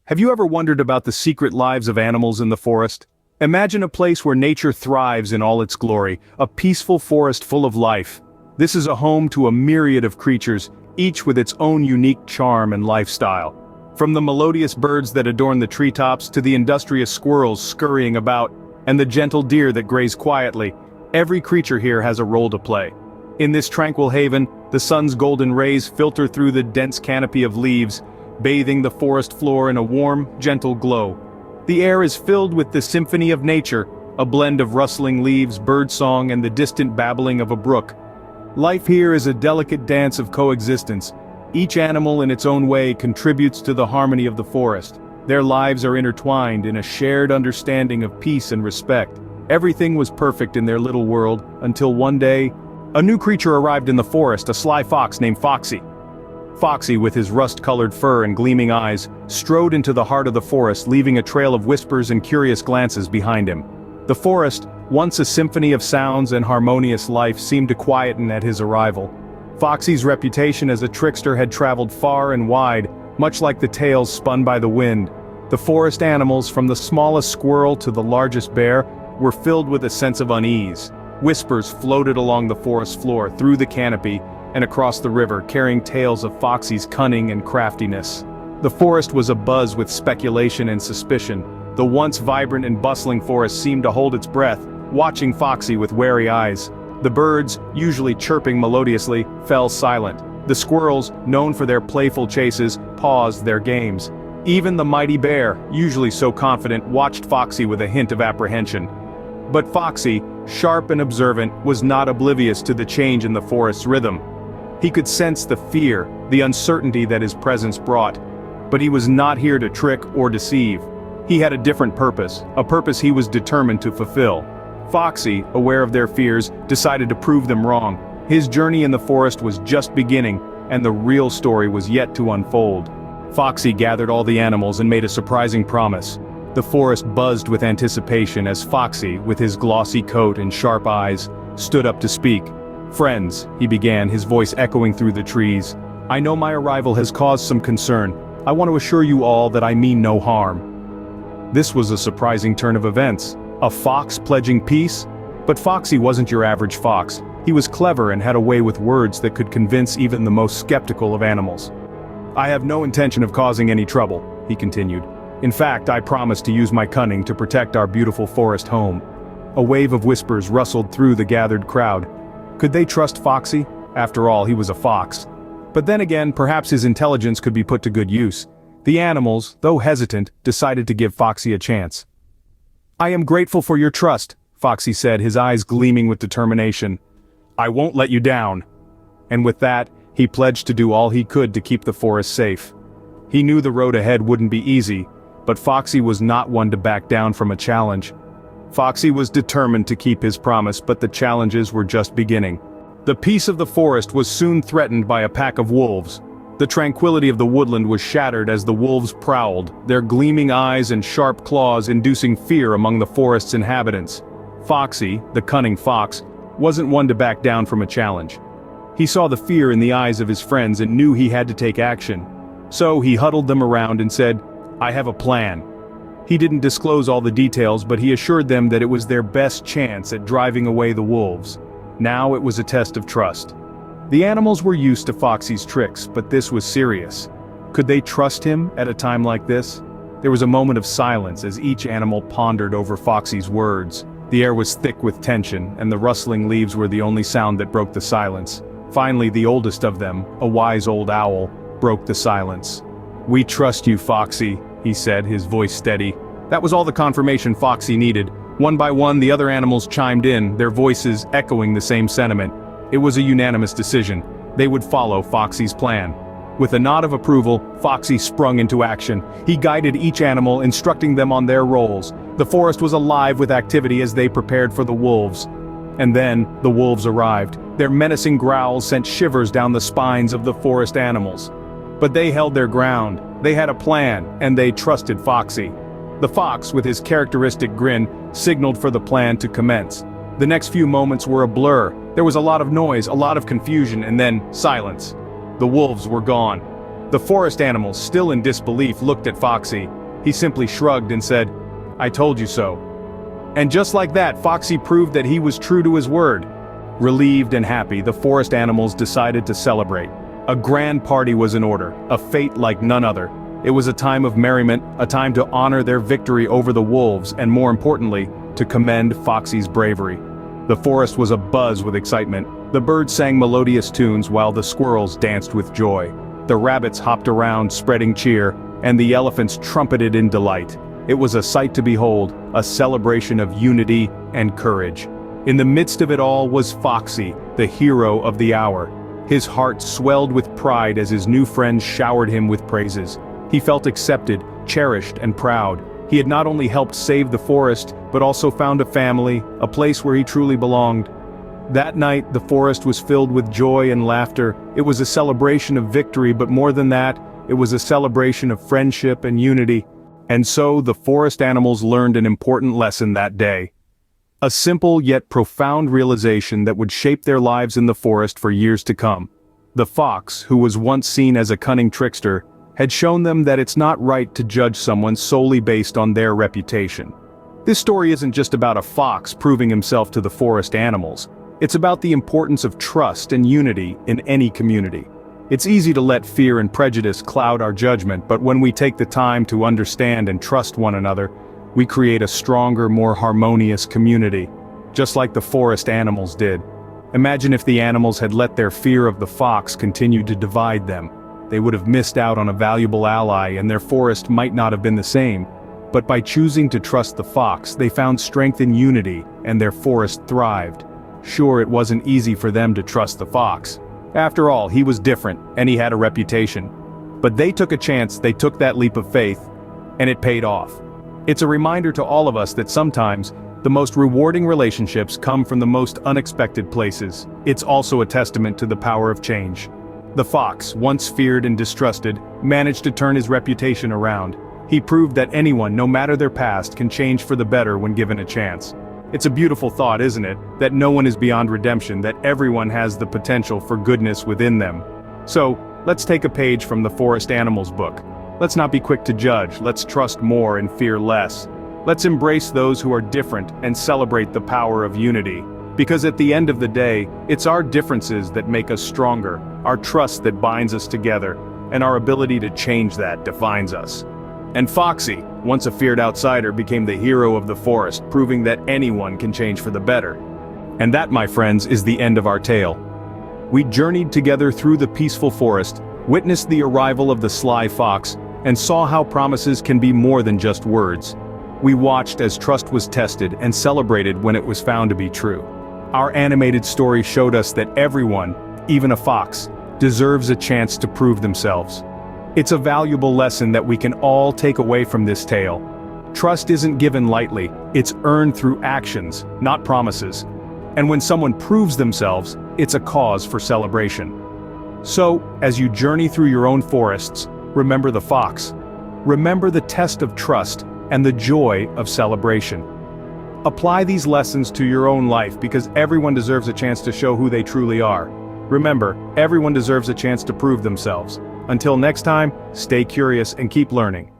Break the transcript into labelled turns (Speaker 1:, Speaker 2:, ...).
Speaker 1: Have you ever wondered about the secret lives of animals in the forest? Imagine a place where nature thrives in all its glory, a peaceful forest full of life. This is a home to a myriad of creatures, each with its own unique charm and lifestyle. From the melodious birds that adorn the treetops to the industrious squirrels scurrying about, and the gentle deer that graze quietly, every creature here has a role to play. In this tranquil haven, the sun's golden rays filter through the dense canopy of leaves, bathing the forest floor in a warm, gentle glow. The air is filled with the symphony of nature, a blend of rustling leaves, birdsong, and the distant babbling of a brook. Life here is a delicate dance of coexistence. Each animal in its own way contributes to the harmony of the forest. Their lives are intertwined in a shared understanding of peace and respect. Everything was perfect in their little world, until one day, a new creature arrived in the forest, a sly fox named Foxy. Foxy, with his rust-colored fur and gleaming eyes, strode into the heart of the forest, leaving a trail of whispers and curious glances behind him. The forest, once a symphony of sounds and harmonious life, seemed to quieten at his arrival. Foxy's reputation as a trickster had traveled far and wide, much like the tales spun by the wind. The forest animals, from the smallest squirrel to the largest bear, were filled with a sense of unease. Whispers floated along the forest floor, through the canopy, and across the river, carrying tales of Foxy's cunning and craftiness. The forest was abuzz with speculation and suspicion. The once vibrant and bustling forest seemed to hold its breath, watching Foxy with wary eyes. The birds, usually chirping melodiously, fell silent. The squirrels, known for their playful chases, paused their games. Even the mighty bear, usually so confident, watched Foxy with a hint of apprehension. But Foxy, sharp and observant, was not oblivious to the change in the forest's rhythm. He could sense the fear, the uncertainty that his presence brought. But he was not here to trick or deceive. He had a different purpose, a purpose he was determined to fulfill. Foxy, aware of their fears, decided to prove them wrong. His journey in the forest was just beginning, and the real story was yet to unfold. Foxy gathered all the animals and made a surprising promise. The forest buzzed with anticipation as Foxy, with his glossy coat and sharp eyes, stood up to speak. "Friends," he began, his voice echoing through the trees, "I know my arrival has caused some concern. I want to assure you all that I mean no harm." This was a surprising turn of events. A fox pledging peace? But Foxy wasn't your average fox. He was clever and had a way with words that could convince even the most skeptical of animals. "I have no intention of causing any trouble," he continued. "In fact, I promise to use my cunning to protect our beautiful forest home." A wave of whispers rustled through the gathered crowd. Could they trust Foxy? After all, he was a fox. But then again, perhaps his intelligence could be put to good use. The animals, though hesitant, decided to give Foxy a chance. "I am grateful for your trust," Foxy said, his eyes gleaming with determination. "I won't let you down." And with that, he pledged to do all he could to keep the forest safe. He knew the road ahead wouldn't be easy, but Foxy was not one to back down from a challenge. Foxy was determined to keep his promise, but the challenges were just beginning. The peace of the forest was soon threatened by a pack of wolves. The tranquility of the woodland was shattered as the wolves prowled, their gleaming eyes and sharp claws inducing fear among the forest's inhabitants. Foxy, the cunning fox, wasn't one to back down from a challenge. He saw the fear in the eyes of his friends and knew he had to take action. So he huddled them around and said, "I have a plan." He didn't disclose all the details, but he assured them that it was their best chance at driving away the wolves. Now it was a test of trust. The animals were used to Foxy's tricks, but this was serious. Could they trust him at a time like this? There was a moment of silence as each animal pondered over Foxy's words. The air was thick with tension, and the rustling leaves were the only sound that broke the silence. Finally, the oldest of them, a wise old owl, broke the silence. "We trust you, Foxy," he said, his voice steady. That was all the confirmation Foxy needed. One by one, the other animals chimed in, their voices echoing the same sentiment. It was a unanimous decision. They would follow Foxy's plan. With a nod of approval, Foxy sprung into action. He guided each animal, instructing them on their roles. The forest was alive with activity as they prepared for the wolves. And then, the wolves arrived. Their menacing growls sent shivers down the spines of the forest animals. But they held their ground. They had a plan, and they trusted Foxy. The fox, with his characteristic grin, signaled for the plan to commence. The next few moments were a blur. There was a lot of noise, a lot of confusion, and then silence. The wolves were gone. The forest animals, still in disbelief, looked at Foxy. He simply shrugged and said, "I told you so." And just like that, Foxy proved that he was true to his word. Relieved and happy, the forest animals decided to celebrate. A grand party was in order, a fete like none other. It was a time of merriment, a time to honor their victory over the wolves, and more importantly, to commend Foxy's bravery. The forest was abuzz with excitement. The birds sang melodious tunes while the squirrels danced with joy. The rabbits hopped around, spreading cheer, and the elephants trumpeted in delight. It was a sight to behold, a celebration of unity and courage. In the midst of it all was Foxy, the hero of the hour. His heart swelled with pride as his new friends showered him with praises. He felt accepted, cherished, and proud. He had not only helped save the forest, but also found a family, a place where he truly belonged. That night, the forest was filled with joy and laughter. It was a celebration of victory, but more than that, it was a celebration of friendship and unity. And so, the forest animals learned an important lesson that day. A simple yet profound realization that would shape their lives in the forest for years to come. The fox, who was once seen as a cunning trickster, had shown them that it's not right to judge someone solely based on their reputation. This story isn't just about a fox proving himself to the forest animals. It's about the importance of trust and unity in any community. It's easy to let fear and prejudice cloud our judgment, but when we take the time to understand and trust one another, we create a stronger, more harmonious community, just like the forest animals did. Imagine if the animals had let their fear of the fox continue to divide them. They would have missed out on a valuable ally, and their forest might not have been the same. But by choosing to trust the fox, they found strength in unity, and their forest thrived. Sure, it wasn't easy for them to trust the fox. After all, he was different, and he had a reputation. But they took a chance, they took that leap of faith, and it paid off. It's a reminder to all of us that sometimes, the most rewarding relationships come from the most unexpected places. It's also a testament to the power of change. The fox, once feared and distrusted, managed to turn his reputation around. He proved that anyone, no matter their past, can change for the better when given a chance. It's a beautiful thought, isn't it? That no one is beyond redemption, that everyone has the potential for goodness within them. So, let's take a page from the Forest Animals book. Let's not be quick to judge, let's trust more and fear less. Let's embrace those who are different and celebrate the power of unity. Because at the end of the day, it's our differences that make us stronger, our trust that binds us together, and our ability to change that defines us. And Foxy, once a feared outsider, became the hero of the forest, proving that anyone can change for the better. And that, my friends, is the end of our tale. We journeyed together through the peaceful forest, witnessed the arrival of the sly fox, and saw how promises can be more than just words. We watched as trust was tested and celebrated when it was found to be true. Our animated story showed us that everyone, even a fox, deserves a chance to prove themselves. It's a valuable lesson that we can all take away from this tale. Trust isn't given lightly, it's earned through actions, not promises. And when someone proves themselves, it's a cause for celebration. So, as you journey through your own forests, remember the fox. Remember the test of trust and the joy of celebration. Apply these lessons to your own life because everyone deserves a chance to show who they truly are. Remember, everyone deserves a chance to prove themselves. Until next time, stay curious and keep learning.